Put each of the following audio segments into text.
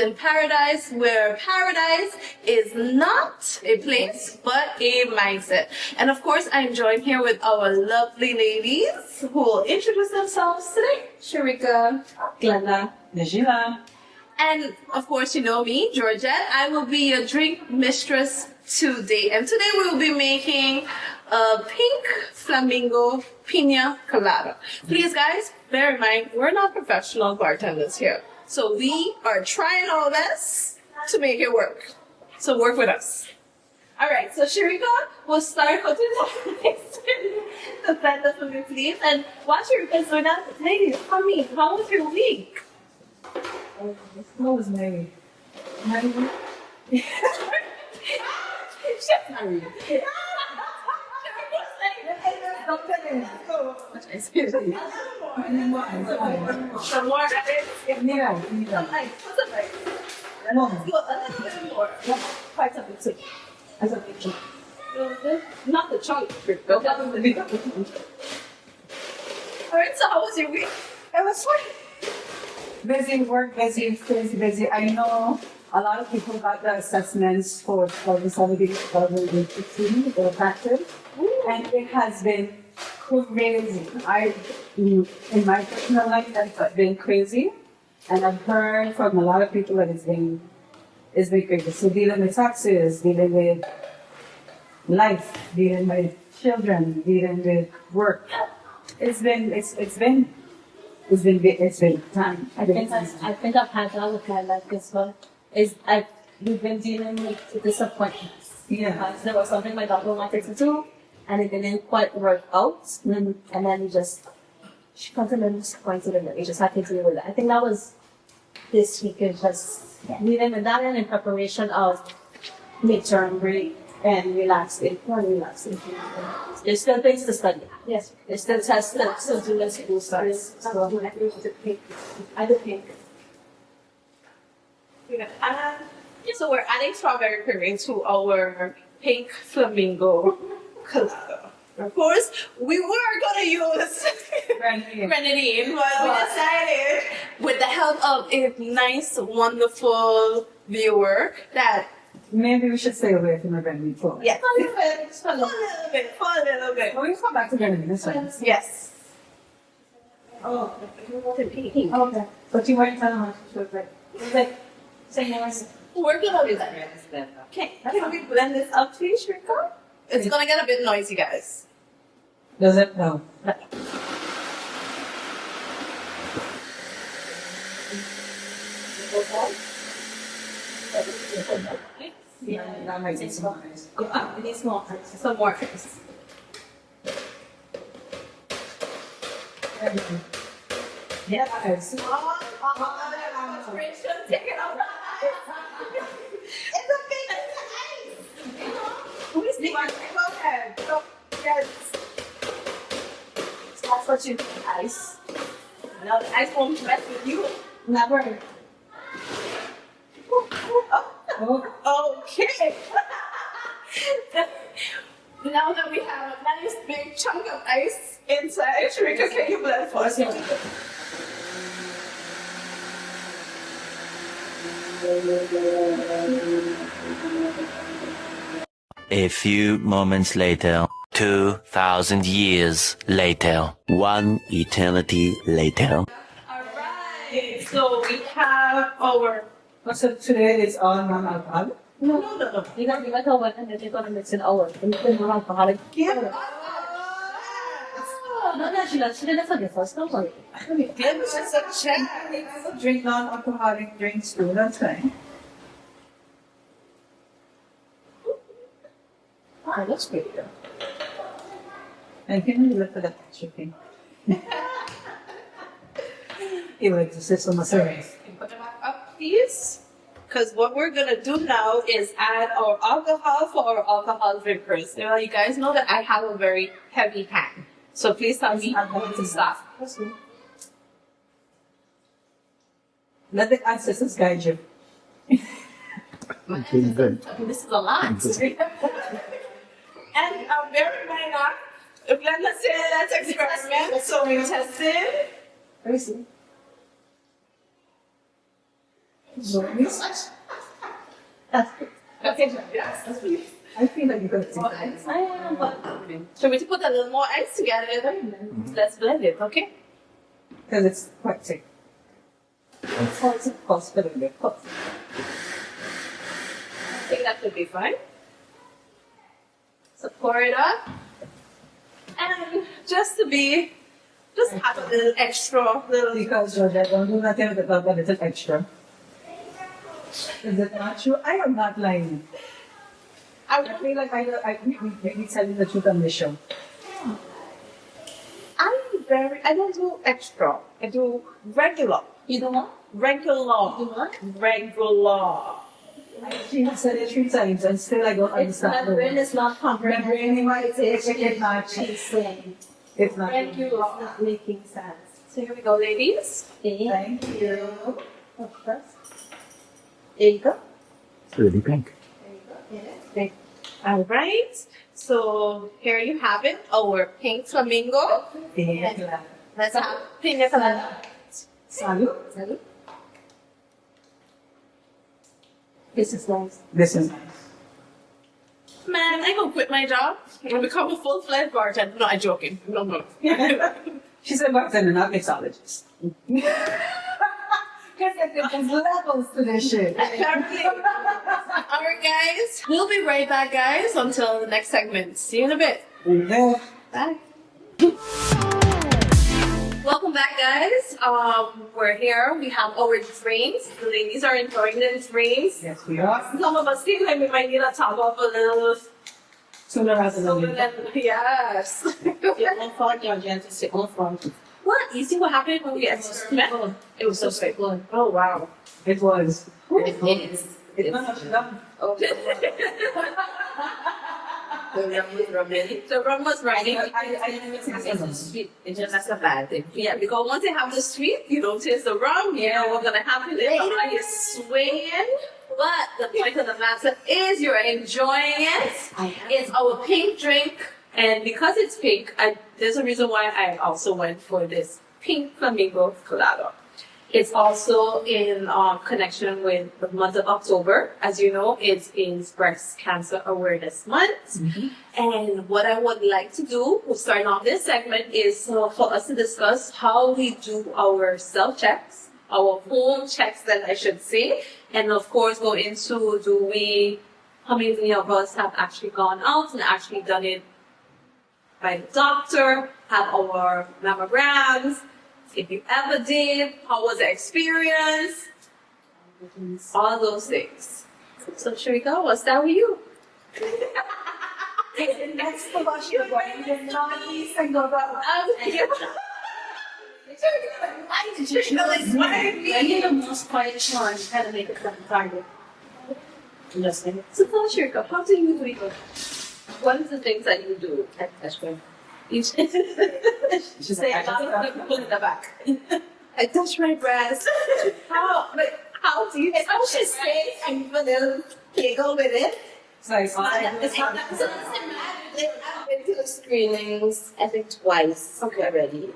in paradise, where paradise is not a place, but a mindset. And of course, I'm joined here with our lovely ladies who will introduce themselves today. Sharika, Glenda, Najila. and of course, you know me, Georgette. I will be your drink mistress today. And today we will be making a pink flamingo pina colada. Please, guys, bear in mind, we're not professional bartenders here. So we are trying our best to make it work. So work with us. All right, so Sharika will start putting the blender for me, please. And while Sharika's doing that, ladies, tell me, how was your week? What was my week? Some more. Mira. What's up, like? No. A little bit more. Quite a bit too. As a picture. Not the chunk. All right, so how was your week? It was fun. Busy work, busy, crazy busy. I know a lot of people got the assessments for the 2015, the practice, and it has been crazy. In my personal life, it's been crazy, and I've heard from a lot of people that it's been crazy. So dealing with taxes, dealing with life, dealing with children, dealing with work. It's been time. I think I've had that with my life as well. We've been dealing with disappointments. Yeah. Because there was something my daughter wanted to do, and it didn't quite work out. Mm-hmm. And then she continued disappointed, and we just had to deal with it. I think that was this week, is just dealing with that and in preparation of midterm break and relaxing. There's still things to study. Yes. There's still tests to do when school starts. So I do pink. So we're adding strawberry puree to our pink flamingo colada. Of course, we were gonna use grenadine, but we decided, with the help of a nice, wonderful viewer, that Maybe we should stay away from the venue for. yes, a little bit. Well, we come back to venue this one. Yes. Oh, Okay. But you weren't telling us to do it. say more. We're gonna do that. Can we blend this up, please, Shrika? It's gonna get a bit noisy, guys. Does it? No. Yeah, That might be some nice. It needs more. Some more. Yes. That's what you do, ice. No, the ice won't mess with you. Never. Oh, Okay. Now that we have a nice big chunk of ice inside, Shrika, can you blend for us? A few moments later, 2,000 years later, one eternity later. Alright, so we have our. so today is all non-alcoholic? No. You got to one and then you're going to mix it over. And then we're alcoholic. No, she didn't forget us. Don't worry. It's just a check. People drink non-alcoholic drinks too, that's fine. Oh, that's great. And can you look for that extra thing? You like to sit on the service. Put it back up, please. Because what we're gonna do now is add our alcohol for our alcohol drinkers. Now, you guys know that I have a very heavy hand, so please tell me when to stop. Let the ancestors guide you. This is a lot. And bear in mind that Glenda said let's experiment, so we tested. Let me see. That's Okay, yes, that's really. I feel like you could take I am, but Should we put a little more ice together and then let's blend it, okay? because it's quite thick. It's also possible in it. I think that should be fine. So pour it up. And just have a little extra, little. Because Georgia, don't do nothing with the club, but it's an extra. Is it not true? I am not lying. I feel like I maybe telling the truth on this show. I don't do extra. I do regular. you don't want? Regular. You want? Regular. She has said it 3 times and still I don't It's understand. my brain is not My brain comprehending what it's not. she's saying. It's not. Thank you. It's not making sense. So here we go, ladies. Thank you. Of course. There you go. It's really pink. All right. So here you have it, our pink flamingo. Yeah. Let's have pina colada. Salud. Salud. This is nice. This is nice. Man, I gonna quit my job and become a full-fledged bartender. No, I'm joking. No. She's a bartender, not mixologist. Because there's levels to this shit. Apparently. All right, guys. We'll be right back, guys, until the next segment. See you in a bit. Yeah. Bye. Welcome back, guys. We're here. We have our drinks. The ladies are enjoying their drinks. Yes, we are. Some of us feel like we might need to top up a little Sooner rather than sooner later. than yes. Your own fault, your gent, it's your own fault. What? You see what happened when we got met? It was so sweet. Oh wow. It was. It is. It's not. Oh, the rum was rubbing. The rum was running. It's sweet. It's just that's a bad thing. Yeah, because once you have the sweet, you don't taste the rum. You know what's gonna happen later on. You're swinging. But the point of the matter is you're enjoying it. It's our pink drink, and because it's pink, there's a reason why I also went for this pink flamingo colada. It's also in connection with the month of October. As you know, it is Breast Cancer Awareness Month. And what I would like to do, starting off this segment, is for us to discuss how we do our self-checks, our home checks that I should say, and of course go into how many of us have actually gone out and actually done it by the doctor, have our mammograms. If you ever did, how was the experience? All those things. So should we go? We'll start with you. Next to wash the body, the naughty and go back. I need the most quiet one. Kind of make it come target. Just saying. So tell us, Shirka, how do you do it? What is the things that you do? That's good. Each She's say like, a lot of people in the back. I touch my breast. How do you? How she say and even giggle with it. it's like, It's not that. So I've been to the screenings, I think twice already.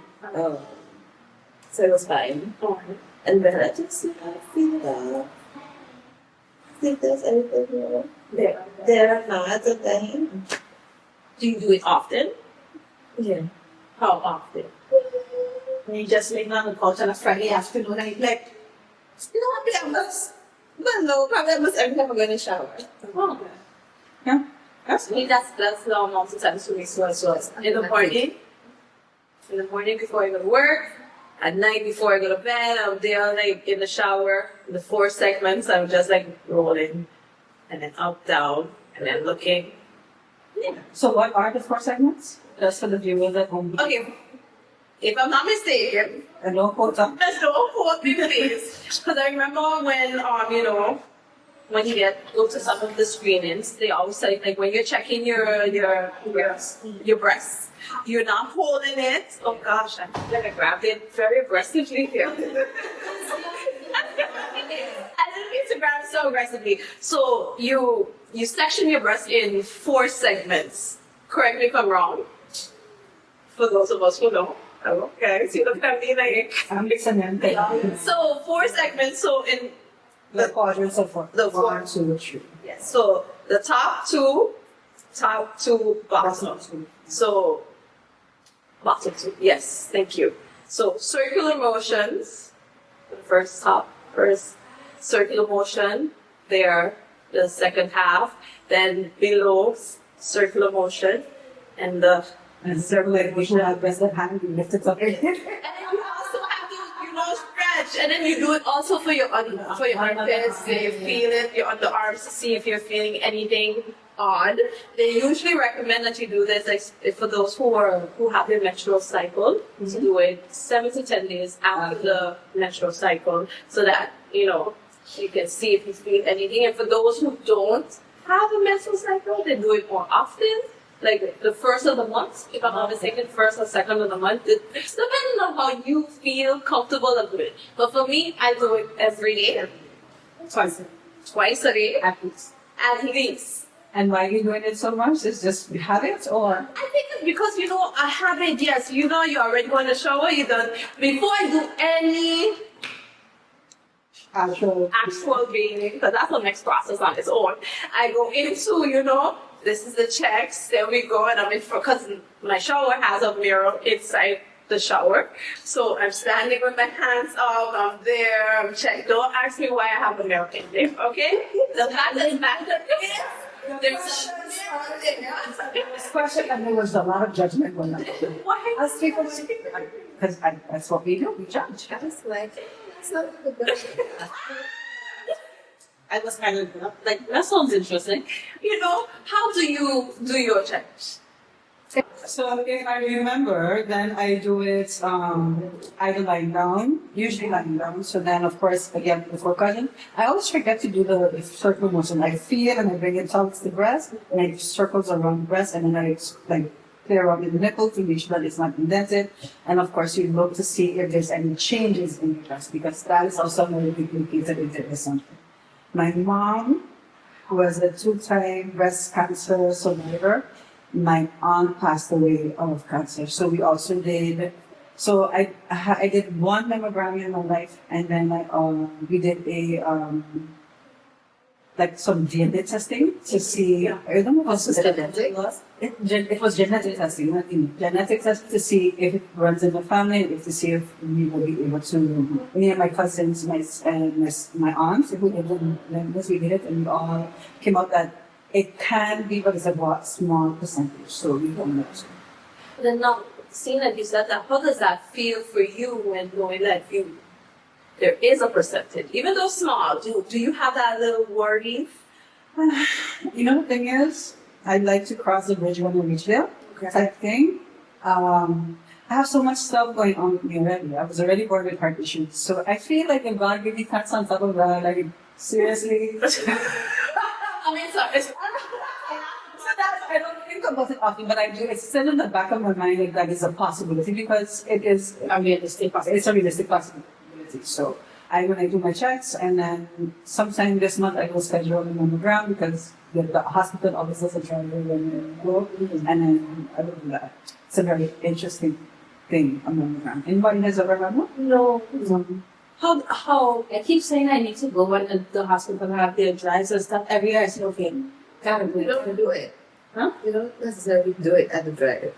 So it was fine. And then I just feel that. I think there's anything wrong. There are not a thing. Do you do it often? Yeah. How often? When you just laying on the couch on a Friday afternoon and you're like, You know what? I must. But no, probably almost every time I go in the shower. Oh, yeah. I mean, that's the amount of times for me. So in the morning before I go to work, at night before I go to bed, I'm there like in the shower. The 4 segments, I'm just like rolling, and then up, down, and then looking. Yeah. So what are the 4 segments? Just for the viewers at home. Okay. If I'm not mistaken, And no quota. there's no quote me, please. Because I remember when, when you go to some of the screenings, they always say, like, when you're checking your breasts, you're not holding it. Oh gosh, I feel like I grabbed it very aggressively here. I didn't mean to grab it so aggressively. So you section your breast in 4 segments. Correct me if I'm wrong. For those of us who know. Okay, so you look at me like... I'm listening. So 4 segments. So in The quadrants of four. The four. 1, 2, 3. Yes. So the top two, bottom two. So bottom two. Yes, thank you. So circular motions. The first circular motion. There, the second half. Then below circular motion, and the And certainly, we should have rested hand, we lift it up. And then you also have to, stretch. And then you do it also for your armpits. You feel it, your underarms to see if you're feeling anything odd. They usually recommend that you do this for those who have their menstrual cycle, to do it 7 to 10 days after the menstrual cycle, so that, you can see if you feel anything. And for those who don't have a menstrual cycle, they do it more often. Like the first of the month, if I'm not mistaken, first or second of the month, depending on how you feel comfortable with it. But for me, I do it every day. Twice a day. At least. At least. And why are you doing it so much? Is just habit or? I think it's because, I have it, yes, you're already going to shower, you done. Before I do any actual bathing, because that's the next process on its own, I go into, this is the checks, there we go, and I'm in front, because my shower has a mirror inside the shower. So I'm standing with my hands up, I'm there, I'm checking. Don't ask me why I have a mirror in there, okay? The fact that matter is, there's a mirror there. This question, and there was a lot of judgment when I Why? as people, because that's what we do, we judge. I was like, that's not a good question. I was kind of like, that sounds interesting. How do you do your checks? So if I remember, then I do it either lying down, usually lying down. So then, of course, again, before cutting, I always forget to do the circle motion. I feel and I bring it towards the breast, and I circles around the breast, and then I play around the nipple to make sure that it's not indented. And of course, you look to see if there's any changes in the breast, because that is also very implicated in the assumption. My mom was a 2-time breast cancer survivor. My aunt passed away of cancer, so we also did. So I did 1 mammogram in my life, and then we did some DNA testing to see. I don't know if it was genetic? It was genetic testing, not genetic testing to see if it runs in the family, and to see if we will be able to. Me and my cousins, my aunts who lived in London, we did it, and we all came out that it can be, but it's a small percentage, so we don't know. Then now, seeing that you said that, how does that feel for you when knowing that there is a percentage, even though small? Do you have that little worry? The thing is, I'd like to cross the bridge when we reach there. Type thing. I have so much stuff going on with me already. I was already born with heart issues, so I feel like if God gave me cuts on top of that, like seriously. I mean, sorry. So that I don't think about it often, but I do. It's still in the back of my mind that that is a possibility, because it is a realistic possibility. It's a realistic possibility. So when I do my checks, and then sometime this month I will schedule a mammogram, because the hospital always does a trial when I go, and then I will do that. It's a very interesting thing, a mammogram. Anybody has ever had one? No. How? I keep saying I need to go when the hospital have their drives and stuff. Every year I say, okay, gotta do You it. don't do it. Huh? You don't necessarily do it at the drive.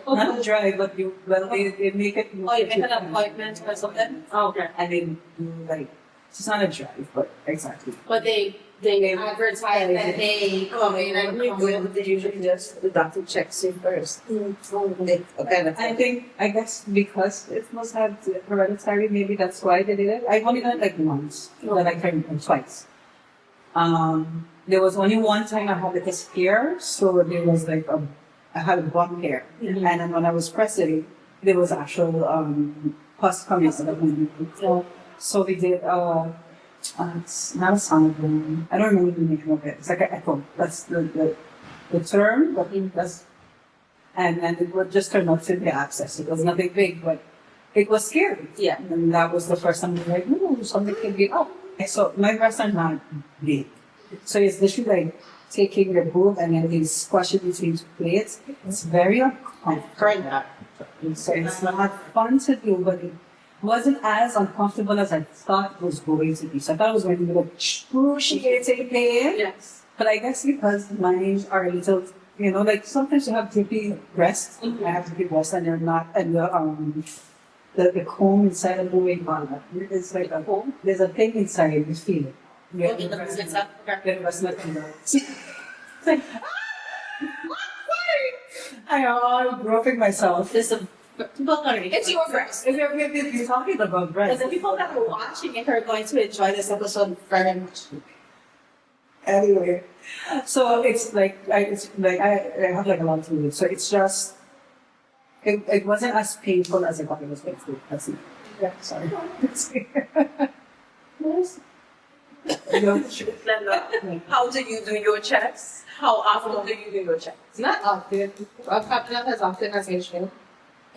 Not dry, but they make it. Oh, you make an appointment or something? Oh, okay. And then do it's not a drive, but exactly. But they advertise that they come in and come. They usually just, the doctor checks you first. They kind of I guess because it must have hereditary, maybe that's why they did it. I've only done it once, but I tried it twice. There was only one time I had this hair, so there was I had one hair. Mm-hmm. And then when I was breastfeeding, there was actual pus coming out of my. So we did it's not a sonogram. I don't remember the name of it. It's like an echo. That's the term, but that's, and then it would just turn out to be abscess. It was nothing big, but it was scary. Yeah. And that was the first time I was like, no, something can be up. So my breasts are not big. So it's literally taking your boob and then they squash it between 2 plates. It's very uncomfortable. So it's not fun to do, but wasn't as uncomfortable as I thought it was going to be. So I thought it was going to be like excruciating pain. Yes. But I guess because mine are a little, like sometimes you have drippy breasts. I have drippy breasts and they're not, and the comb inside of the wing on it's like a home. There's a thing inside, you feel it. Yeah, Okay, the it's up. it was not it's like, I know, I'm groping myself. There's a It's your breast. If you're talking about Because breasts, the people that are watching it are going to enjoy this episode very much. anyway. So it's like I have like a lot to do. So it's just it wasn't as painful as I thought it was going to be. That's it. Yeah, sorry. How do you do your checks? How often do you do your checks? It's not often, probably not as often as usual.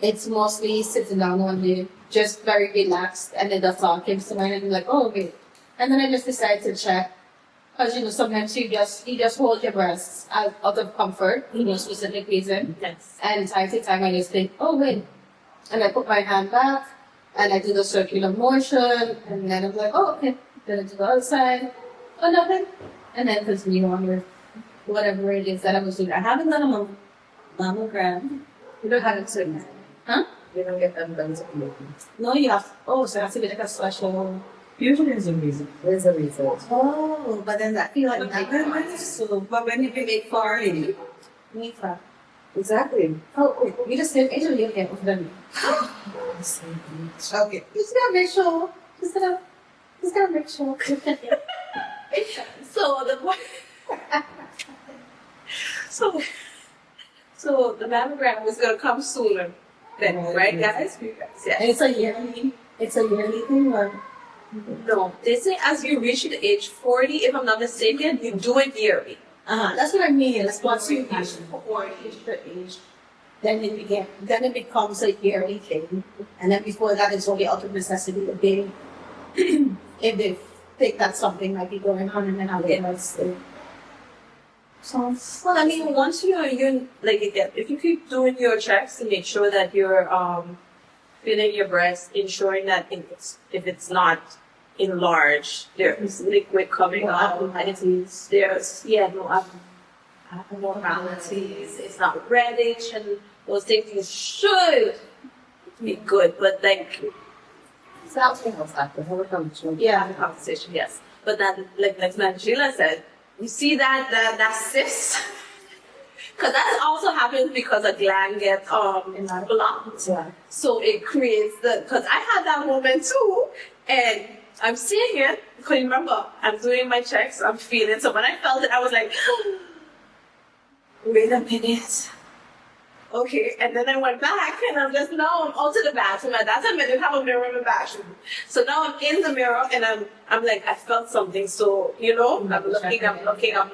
It's mostly sitting down one day, just very relaxed, and then the thought came to mind, and I'm like, oh, okay. And then I just decided to check. Because, sometimes you just hold your breasts out of comfort, specific reason. Yes. And time to time, I just think, oh, wait. And I put my hand back, and I do the circular motion, and then I'm like, oh, okay. Then I do the other side. Oh, nothing. And then continue on with whatever it is that I was doing. I haven't done a mammogram. You don't have it soon. Huh? You don't get them done. No, you have. Oh, so it has to be like a special. Usually there's a reason. There's a reason. Oh, but then that feel like But when you make party, Nifa. Exactly. Oh, you just said Angel, you can't with them. Okay. You just gotta make sure. Just gotta make sure. So the so so the mammogram is gonna come sooner then, right, guys? Yeah. And it's a yearly thing, or No, they say as you reach the age 40, if I'm not mistaken, you do it yearly. that's what I mean. It's once you reach 40 age, then it becomes a yearly thing, and then before that, it's only out of necessity a baby. If they think that something might be going on, and then otherwise, Well, I mean, once you like again, if you keep doing your checks to make sure that you're feeling your breast, ensuring that if it's not enlarged, there's liquid coming out, abnormalities, there's no abnormalities, it's not reddish, and those things should be good, but like. So that's what else after. Yeah, the conversation, yes. But then, like Sheila said, you see that cyst? Because that also happens because a gland gets blocked. Yeah. So it creates because I had that moment too, and I'm seeing it, because remember, I'm doing my checks, I'm feeling, so when I felt it, I was like, wait a minute. Okay, and then I went back, and I'm out to the bathroom. At that time, I didn't have a mirror in the bathroom. So now I'm in the mirror, and I'm like, I felt something. So, I'm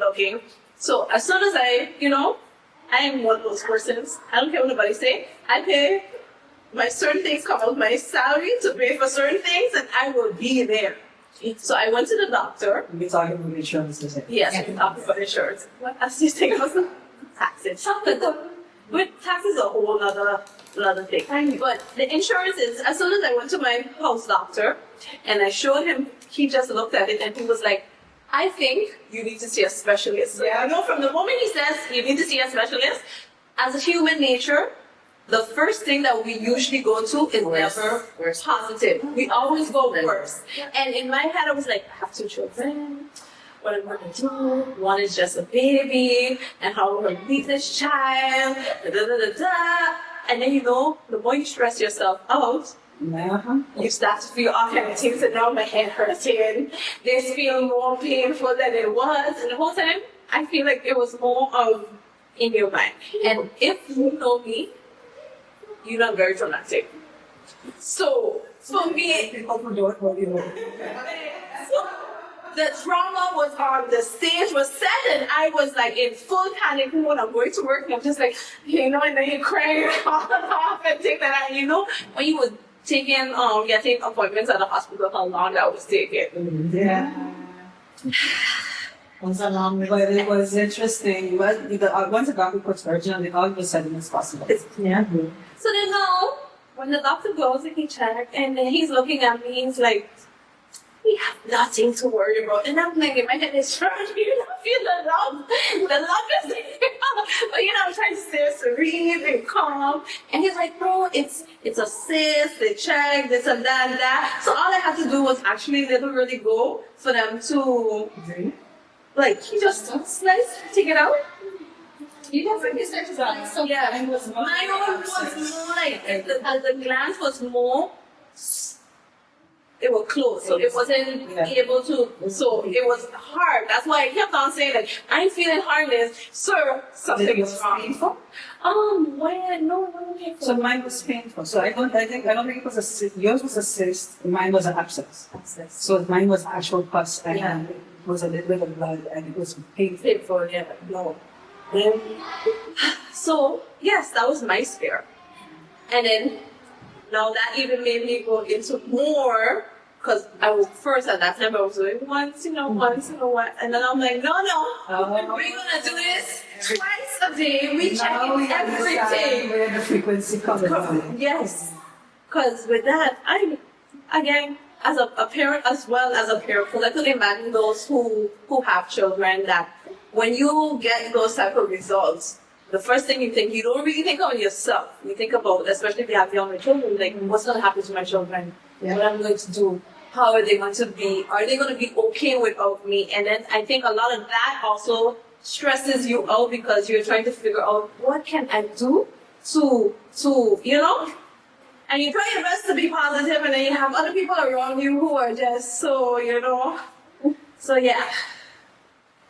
looking. So as soon as I am one of those persons. I don't care what nobody say. I pay my certain things come out of my salary to pay for certain things, and I will be there. So I went to the doctor. we're talking about insurance, is it? Yes, we talked about insurance. What else do you think was taxes? But tax is a whole other thing. But the insurance is, as soon as I went to my house doctor and I showed him, he just looked at it and he was like, I think you need to see a specialist. Yeah. From the moment he says you need to see a specialist, as a human nature, the first thing that we usually go to is never positive. We always go worse. And in my head, I was like, I have 2 children. What am I going to do? One is just a baby, and how I'm going to leave this child, And then, the more you stress yourself out, you start to feel all kind of things, and now my head hurting. This feels more painful than it was. And the whole time, I feel like it was more of in your mind. And if you know me, you're not very dramatic. So, for me, the trauma was on, the stage was set, and I was like in full panic mode. I'm going to work, and I'm just like, and then you're crying off and things like that. When you were getting appointments at the hospital, how long that was taking. Yeah. Was a long way. But it was interesting. Once the doctor puts urgent on it, all of a sudden it's possible. So then now, when the doctor goes and he checked, and then he's looking at me, he's like, we have nothing to worry about. And I'm thinking, my head is trying to feel the love. The love is there. But I'm trying to stay serene and calm. And he's like, bro, it's a cyst, they checked, this and that and that. So all I had to do was actually literally go for them to, like, he just slice, take it out. You don't think it's exercise. So Yeah, Mine was more mine was more like, the glands was more, they were closed, so it wasn't able to, so it was hard. That's why I kept on saying that I'm feeling hardness, sir, something is wrong. painful. No, painful. So mine was painful. So I don't think it was a cyst. Yours was a cyst. Mine was an abscess. So mine was actual pus and it was a little bit of blood and it was painful. Painful, yeah, no. So, yes, that was my scare. And then, now that even made me go into more, because I was first at that time I was doing once, and then I'm like, no, we're gonna do this twice a day. We check Now we everything. understand where the frequency comes from. Yes, because with that, again, as a parent as well as a parent, because I could imagine those who have children that when you get those type of results, the first thing you think, you don't really think about yourself. You think about, especially if you have younger children, like, what's going to happen to my children? What I'm going to do? How are they going to be? Are they going to be okay without me? And then I think a lot of that also stresses you out because you're trying to figure out, what can I do to and you try your best to be positive, and then you have other people around you who are just so, So yeah,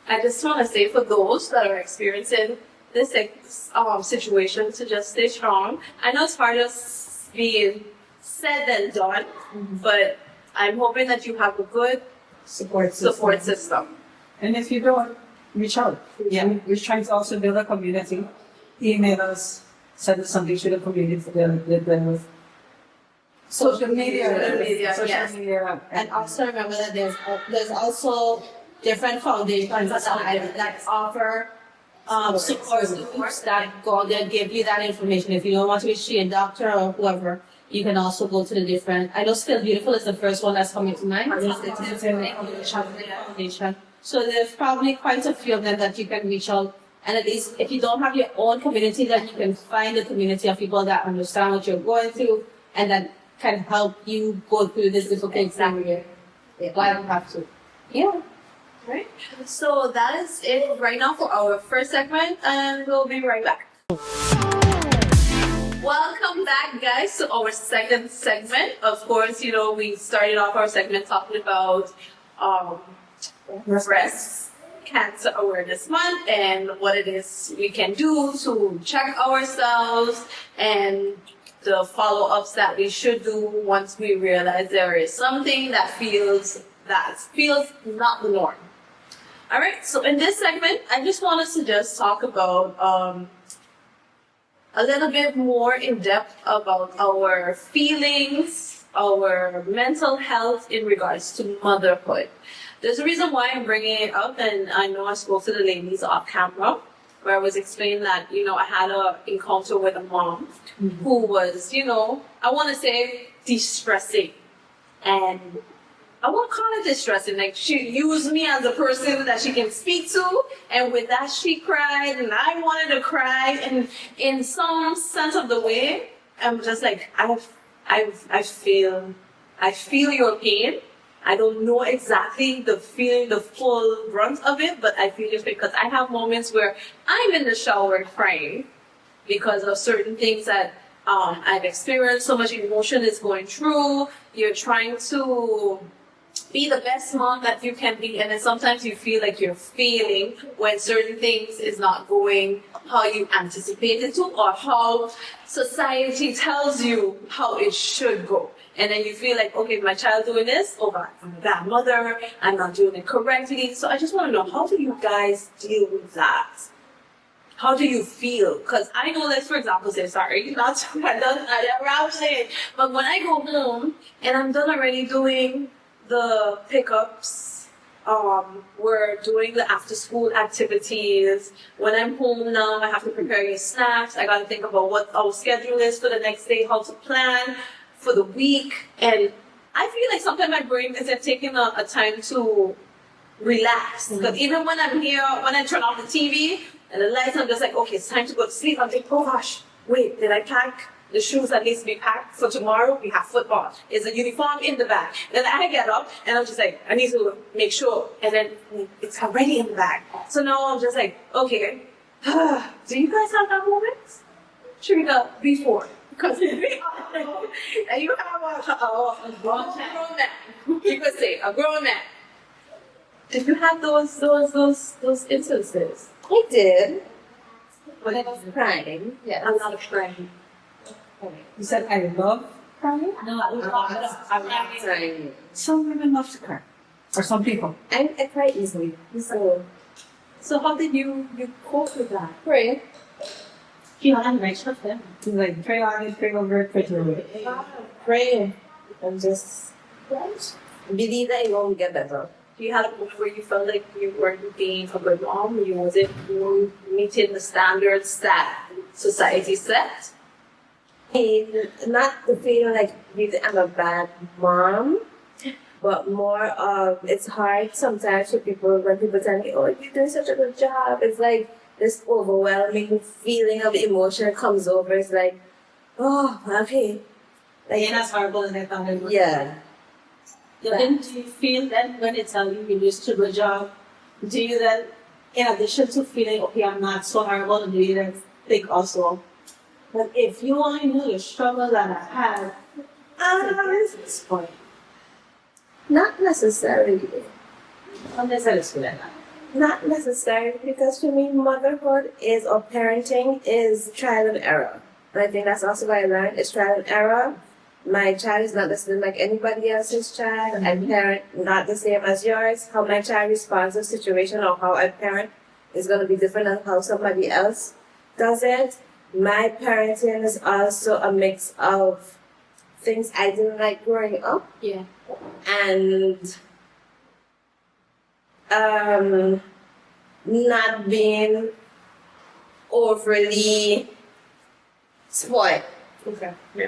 I just want to say for those that are experiencing this situation to just stay strong. I know it's harder being said than done, but I'm hoping that you have a good Support system. And if you don't, reach out. Yeah. We're trying to also build a community. Email us, send us something to the community, the social media. Yes. And also remember that there's also different foundations that offer support groups that go there, give you that information. If you don't want to see a doctor or whoever, you can also go to the different. I know Still Beautiful is the first one that's coming to mind. Foundation. So there's probably quite a few of them that you can reach out. And at least if you don't have your own community, then you can find a community of people that understand what you're going through and that can help you go through this difficult time. Why don't have to? Yeah. Right. So that is it right now for our first segment, and we'll be right back. Welcome back, guys, to our second segment. Of course, we started off our segment talking about breast cancer awareness month and what it is we can do to check ourselves and the follow-ups that we should do once we realize there is something that feels not the norm. All right, so in this segment, I just want us to just talk about a little bit more in depth about our feelings, our mental health in regards to motherhood. There's a reason why I'm bringing it up, and I know I spoke to the ladies off camera, where I was explaining that, I had an encounter with a mom who was, I want to say distressing. And I won't call it distressing. Like, she used me as a person that she can speak to, and with that she cried, and I wanted to cry, and in some sense of the way, I'm just like, I feel your pain. I don't know exactly the feeling, the full brunt of it, but I feel it because I have moments where I'm in the shower crying because of certain things that I've experienced. So much emotion is going through. You're trying to be the best mom that you can be, and then sometimes you feel like you're failing when certain things is not going how you anticipated to, or how society tells you how it should go. And then you feel like, okay, my child doing this, oh God, I'm a bad mother, I'm not doing it correctly. So I just want to know, how do you guys deal with that? How do you feel? Because I know, let's for example say, sorry, not I never saying, but when I go home and I'm done already doing the pickups, we're doing the after school activities. When I'm home now, I have to prepare your snacks. I got to think about what our schedule is for the next day, how to plan for the week. And I feel like sometimes my brain isn't taking a time to relax. Because even when I'm here, when I turn off the TV and the lights, I'm just like, okay, it's time to go to sleep. I'm thinking, oh gosh, wait, did I pack the shoes that needs to be packed for tomorrow? We have football. Is the uniform in the bag? Then I get up and I'm just like, I need to make sure. And then it's already in the bag. So now I'm just like, okay, do you guys have that moment? Trigger before. Because and you have a grown man. You could say a grown man. Did you have those instances? I did. But I was crying. Yes. I'm not afraid. You said I love crying? No, I was I'm not crying. Some women love to cry. Or some people. I cry easily. So how did you cope with that? Pray. you know, I'm rich with them. She's like, pray on it, pray over it, pray through it. Pray. And just believe that it won't get better. You had a moment where you felt like you weren't being a good mom, you wasn't meeting the standards that society set. Not the feeling like I'm a bad mom, but more of it's hard sometimes for people when people tell me, oh, you're doing such a good job. It's like this overwhelming feeling of emotion comes over. It's like, oh, okay. Like, You're not horrible in that kind of yeah. So then do you feel that when they tell you you do such a good job, do you then, in addition to feeling, okay, I'm not so horrible, do you then think also, but if you only knew the struggle that I had to this point, Not necessarily. unless I just feel like that. Not necessarily, because for me, motherhood is, or parenting is trial and error. And I think that's also what I learned, it's trial and error. My child is not the same like anybody else's child. I parent not the same as yours. How my child responds to a situation or how I parent is going to be different than how somebody else does it. My parenting is also a mix of things I didn't like growing up. Yeah. And not being overly spoiled. Okay. Yeah.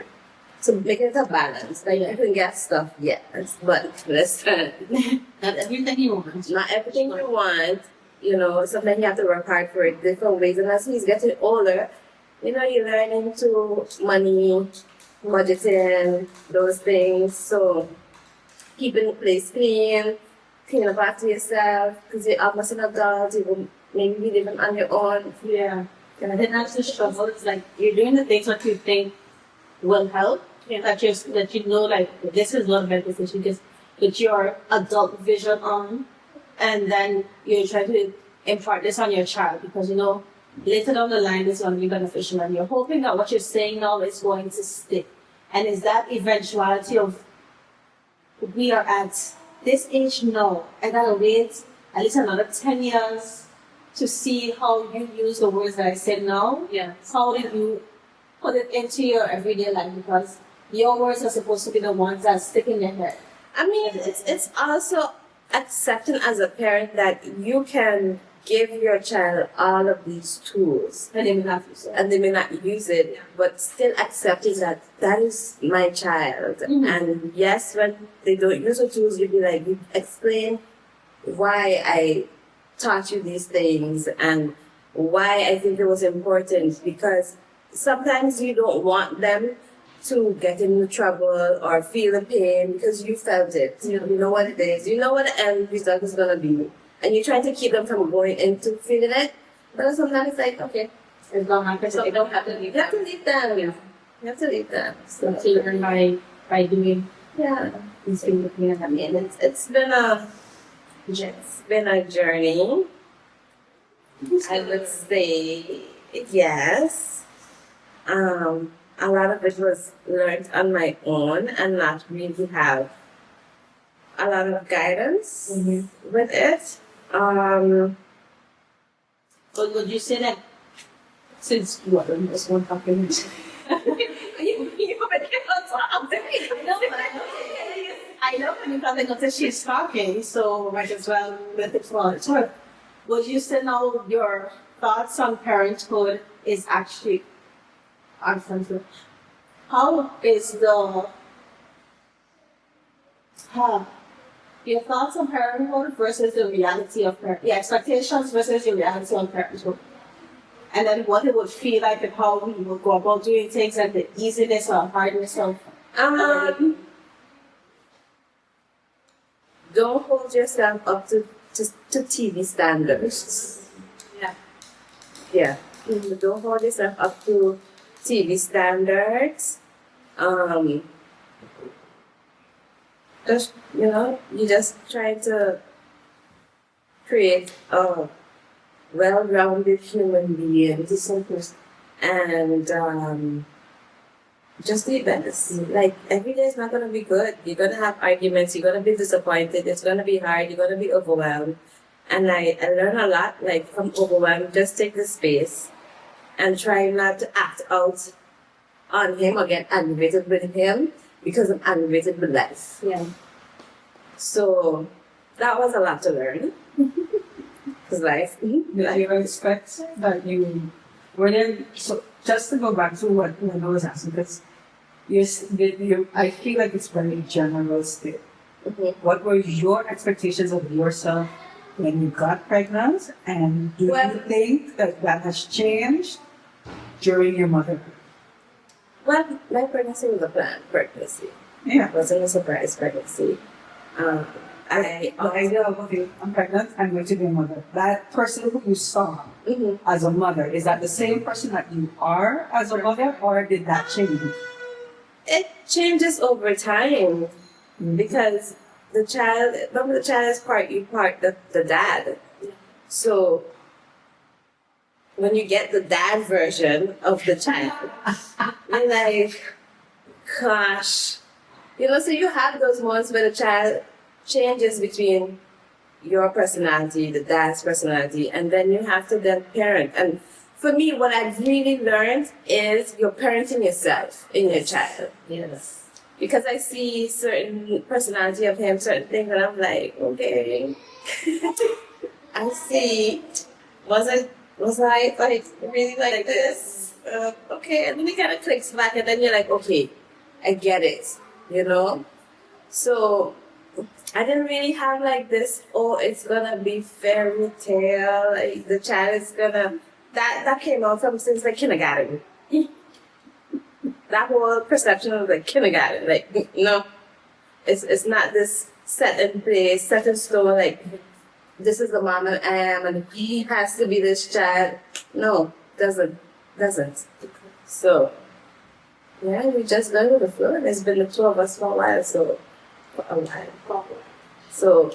So making it a balance. Like you can get stuff, yes, but listen, Not everything you want. not everything you want. You know, sometimes you have to work hard for it different ways. And as he's getting older, you know, you're learning to money, budgeting, those things. So keeping the place clean, clean up after yourself, because you're almost an adult, you will maybe be living on your own. Yeah. And then that's the struggle. It's like you're doing the things that you think will help. That you know, like this is not beneficial because it's your adult vision on, and then you're trying to impart this on your child because you know later down the line it's going to be beneficial, and you're hoping that what you're saying now is going to stick. And is that eventuality of we are at this age now, and I'll wait at least another 10 years to see how you use the words that I said now. Yeah. How did you put it into your everyday life? Because your words are supposed to be the ones that stick in your head. I mean, it's also accepting as a parent that you can give your child all of these tools And they will not use it. and they may not use it, but still accepting that that is my child. Mhm. And yes, when they don't use the tools, you be like, you explain why I taught you these things and why I think it was important, because sometimes you don't want them to get into trouble or feel the pain because you felt it. You know what it is. You know what the end result is gonna be. And you're trying to keep them from going into feeling it. But sometimes it's like, okay, It's not happening. So you don't have to leave you have them. to leave them. You have to leave them. So, So you learn by doing yeah. these things with me and I mean, it's been a journey. I would say yes. A lot of it was learned on my own and not really have a lot of guidance with it. But would you say that since you are the most one talking You I know when you probably notice she's talking, so might as well let it fall to her. Would you say now your thoughts on parenthood is actually unfriendly? How is your thoughts on parenthood versus the reality of your expectations versus the reality of parenthood? And then what it would feel like and how we would go about doing things and the easiness or hardness of Don't hold yourself up to TV standards. Yeah. Yeah. Don't hold yourself up to TV standards. Just, you just try to create a well-rounded human being. And just do your best. Like, every day is not going to be good. You're going to have arguments. You're going to be disappointed. It's going to be hard. You're going to be overwhelmed. And I learn a lot, like, from overwhelmed. Just take the space and try not to act out on him or get aggravated with him because I'm aggravated with life. yeah. So that was a lot to learn. Because life. Did you expect that you were there? So just to go back to what I was asking, because I feel like it's very general still. Mm-hmm. What were your expectations of yourself when you got pregnant, and do you think that has changed during your motherhood? Well, my pregnancy was a planned pregnancy. Yeah. It wasn't a surprise pregnancy. The idea of, okay, I'm pregnant, I'm going to be a mother. That person who you saw as a mother, is that the same person that you are as a mother, or did that change? It changes over time because the child is part the dad. So when you get the dad version of the child, you're like, gosh. So you have those moments where the child changes between your personality, the dad's personality, and then you have to then parent. And for me, what I've really learned is you're parenting yourself in your child. Yes. Because I see certain personality of him, certain things, and I'm like, okay. I see. Was I like really like this? Okay, and then it kind of clicks back, and then you're like, okay, I get it. So I didn't really have like this, it's gonna be fairy tale, like the child is gonna, that came out from since like kindergarten. That whole perception of like kindergarten, like, no, it's not this set in place, set in stone, like, this is the mom I am and he has to be this child. No, doesn't. So, yeah, we just learned with the flow, and it's been the two of us for a while, so, So,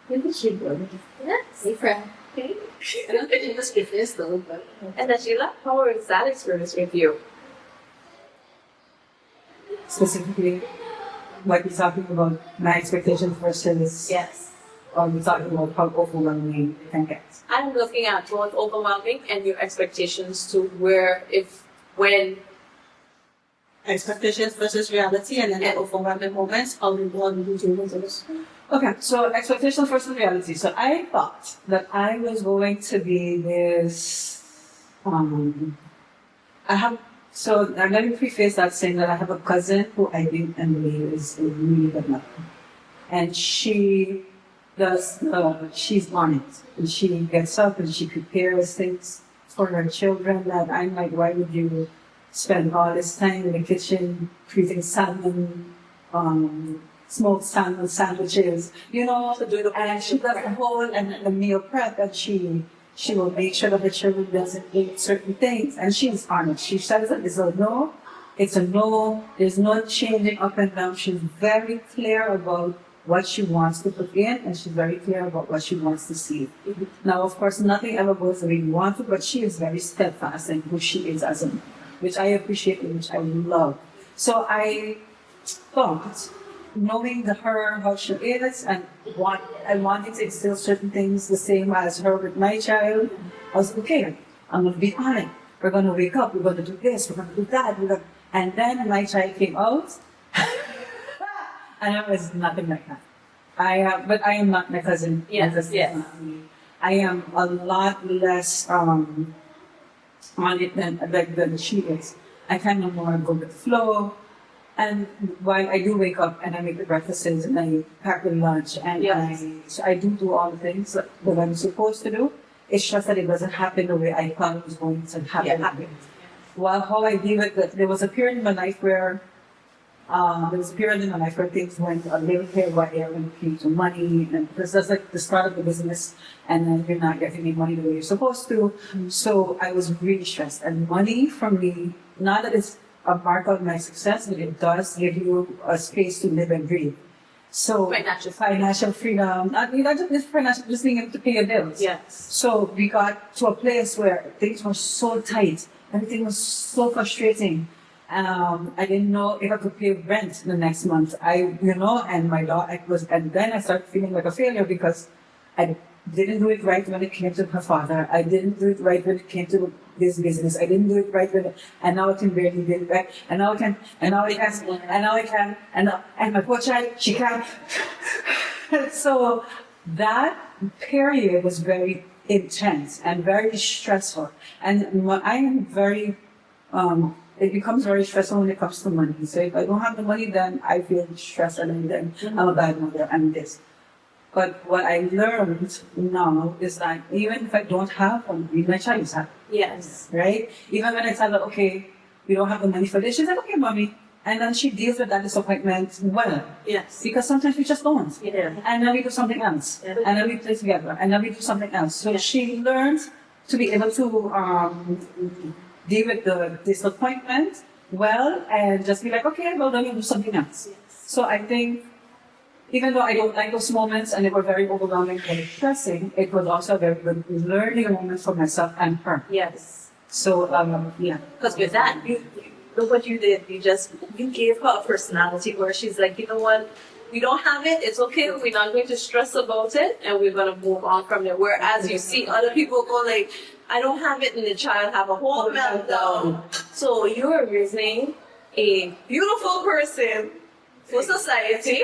Maybe she would. yes. Hey, friend. Okay. I don't think it was with this though, but. And Sheila, how was that experience with you? Specifically, like we're talking about my expectations versus, Yes. or we're talking about how overwhelming it can get. I'm looking at both overwhelming and your expectations to when Expectations versus reality, and then the overwhelming moments, how we want to do with those. Okay, so expectations versus reality. So I thought that I was going to be this, let me preface that saying that I have a cousin who I think and believe is a really good mother. And she does, she's on it. And she gets up and she prepares things for her children that I'm like, why would you spend all this time in the kitchen creating salmon, smoked salmon sandwiches, and she does the whole and the meal prep, and she will make sure that the children doesn't eat certain things, and she's on it. She says that it's a no, there's no changing up and down. She's very clear about what she wants to put in, and she's very clear about what she wants to see. Now, of course, nothing ever goes the way you want to, but she is very steadfast in who she is as a mother, which I appreciate and which I love. So I thought, knowing her, how she is, and wanting to instill certain things the same as her with my child, I was like, okay, I'm going to be on it. We're going to wake up, we're going to do this, we're going to do that. And then my child came out, And I was nothing like that. But I am not my cousin. Yes, My cousin is yes. not me. I am a lot less on it than she is. I kind of more go with the flow. And while I do wake up and I make the breakfasts and I pack the lunch and Yes. so I do all the things that I'm supposed to do. It's just that it doesn't happen the way I thought it was going to happen. Yeah. Well, how I deal with it, there was a period in my life where things went a little haywire when it came to money, and because that's like the start of the business, and then you're not getting any money the way you're supposed to. So I was really stressed, and money for me, not that it's a mark of my success, but it does give you a space to live and breathe. So financial freedom, not just financial, just being able to pay your bills. Yes. So we got to a place where things were so tight, everything was so frustrating. I didn't know if I could pay rent the next month. And then I started feeling like a failure because I didn't do it right when it came to her father. I didn't do it right when it came to this business. I didn't do it right and now I can barely do it back. And now I can, and my poor child, she can't. So that period was very intense and very stressful. And I am very, it becomes very stressful when it comes to money. So if I don't have the money, then I feel stressed and then I'm a bad mother and this. But what I learned now is that even if I don't have money, my child is happy, Yes. right? Even when I tell her, okay, we don't have the money for this, she's like, okay, mommy. And then she deals with that disappointment well. Yes. Because sometimes we just don't. Yeah. And then we do something else. Yeah. And then we play together. And then we do something else. So Yeah. she learned to be able to deal with the disappointment well and just be like, okay, well, then we'll do something else. Yes. So I think even though I don't like those moments and they were very overwhelming and stressing, it was also a very good learning moment for myself and her. Yes. So, yeah. Because with that, look what you did. You gave her a personality where she's like, you know what? We don't have it. It's okay. We're not going to stress about it, and we're going to move on from there. Whereas you see other people go like, I don't have it, and the child have a whole meltdown. So you're raising a beautiful person for society.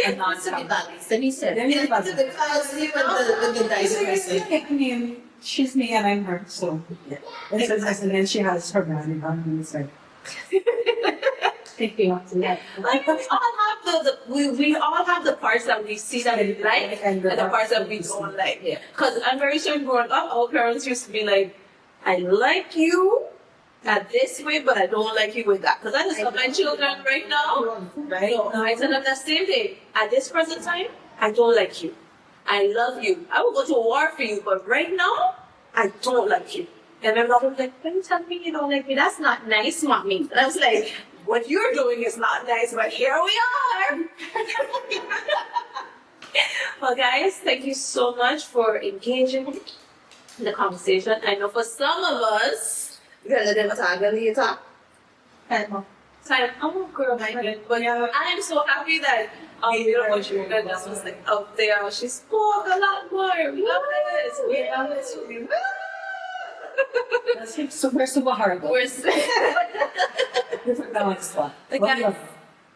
It needs to be balanced. And he said, There is it needs to be balanced even with the nice person. I mean, she's me and I'm her, so. And then she has her brand on the side. Thank you. Yeah. Like we all have we all have the parts that we see that we like and the parts that we don't like. Because I'm very sure growing up, our parents used to be like, I like you at this way, but I don't like you with that. Because I just love my children right now. Right? So I tell them the same thing. At this present time, I don't like you. I love you. I will go to war for you, but right now, I don't like you. And my mother was like, when you tell me you don't like me, that's not nice, mommy. And I was like, what you're doing is not nice, but here we are. Well, guys, thank you so much for engaging in the conversation. I know for some of us, We're gonna let them talk later. it's like, oh, girl, my God. But I'm so happy that beautiful Trina just was like up there. She spoke a lot more. We love this. We love this. We love That's super, super hard. We're Different balance spot. Again,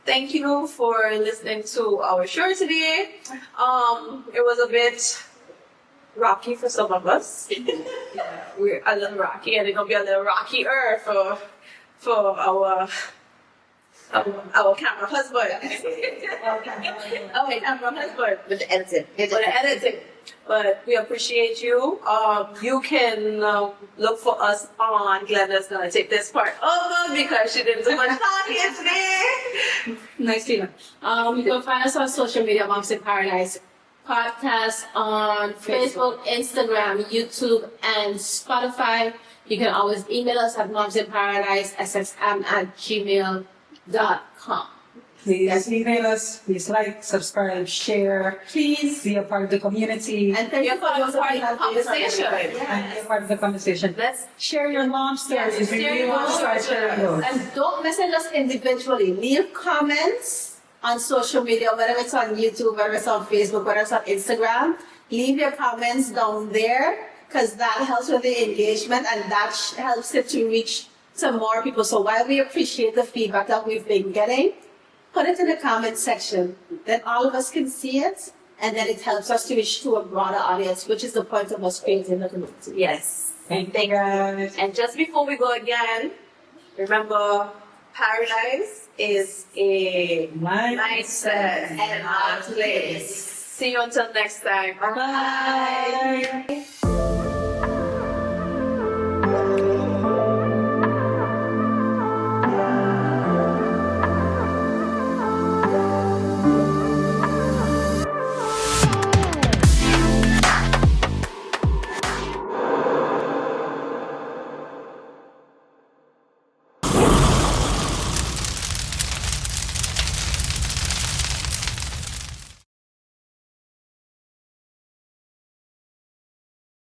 thank you for listening to our show today. It was a bit rocky for some of us. We're a little rocky, and it's gonna be a little rockier for our camera husband. Our camera husband. With the editing. For the editing. But we appreciate you. You can look for us on Glenda's gonna take this part over because she didn't do much talking today. Nice to meet you. You can find us on social media, Moms in Paradise Podcast on Facebook, Instagram, YouTube, and Spotify. You can always email us at momsinparadise@gmail.com. Please email us, please like, subscribe, share, Please. be a part of the community. And thank You're you for part of those the of you that conversation. And be a part of the conversation. Let's Share your mom stories. Yes, We share really your want to mom start sharing those. And don't message us individually. Leave comments on social media, whether it's on YouTube, whether it's on Facebook, whether it's on Instagram. Leave your comments down there because that helps with the engagement and that helps it to reach to more people. So while we appreciate the feedback that we've been getting, put it in the comment section. Then all of us can see it, and then it helps us to reach to a broader audience, which is the point of us creating the community. Yes. Thank you guys. And just before we go again, remember, paradise is a mindset and our place. See you until next time. Bye.